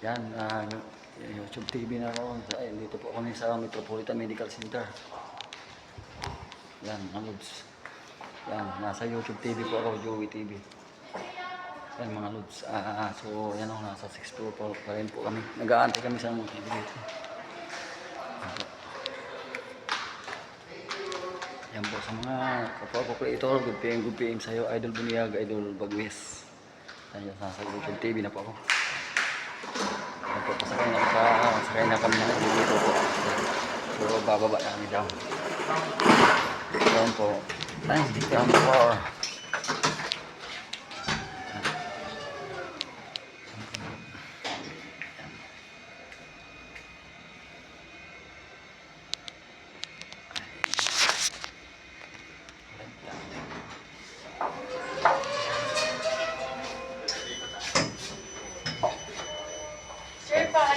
Yan, YouTube TV na ako. Dito po kami sa Metropolitan Medical Center. Yan, mga lods. Yan, nasa YouTube TV po ako, Joey TV. Yan mga lods. So, yan o, nasa 6th floor pa rin po kami. Nag-aantay kami sa mga TV dito. Yan po sa mga kapwa ko creator, good PM sa'yo, Idol Bunyag, Idol Bagwes. Yan, nasa YouTube TV na po ako. Yan po, pasakay na kami na dito po. So, bababa namin daw. Yan po. Thanks, down floor.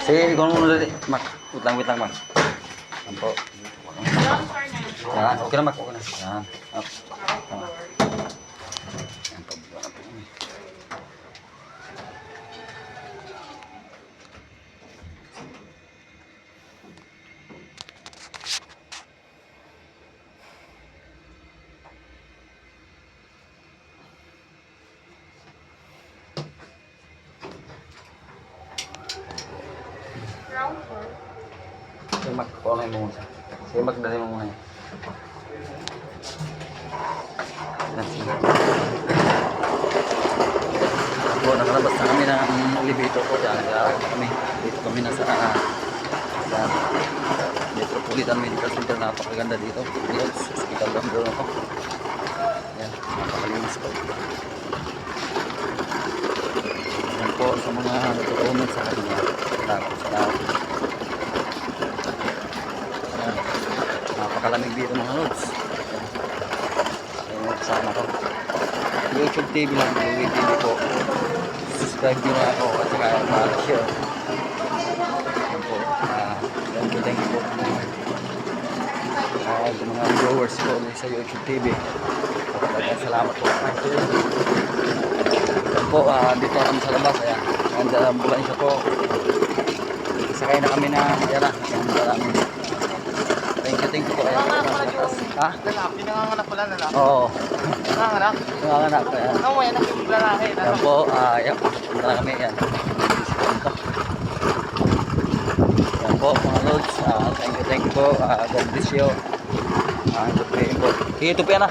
Sige, ikaw muna dali. Mak, wait lang, Mak. Yan po. Yan, okay na, Mak. Okay na. Yan. Up. Yan, pababa na po kami. Sige, Mak, kuha mo muna. Sige, Mak, dali mo muna yan. Sige. Po, nakalabas na kami ng elevator po dyan. Dito kami nasa Metropolitan Medical Center. Napakaganda dito. Dito sa hospital number na po. Yan, napakalinis po. Yan po sa mga natutunan sa kanya. Salamat. Napakalamig dito mga lods. Ayun, kasama ko. YouTube TV lang, Joey TV po. Subscribe nyo na ako at saka share. Ayun po. Thank you po. Yung mga viewers ko sa YouTube TV. Salamat po. Ayun po, dito kami sa labas. Ayan, and ambulansya po. Sakay na kami na yan na. Thank you po. Ha? Lalaki, nanganganak pala lalaki. Oo. Nanganganak? Nanganganak. Ano mo yan, yung lalaki? Yan po, punta na kami yan. Yan po mga lods. Thank you po. God bless you. Ito po yan. Ito po yan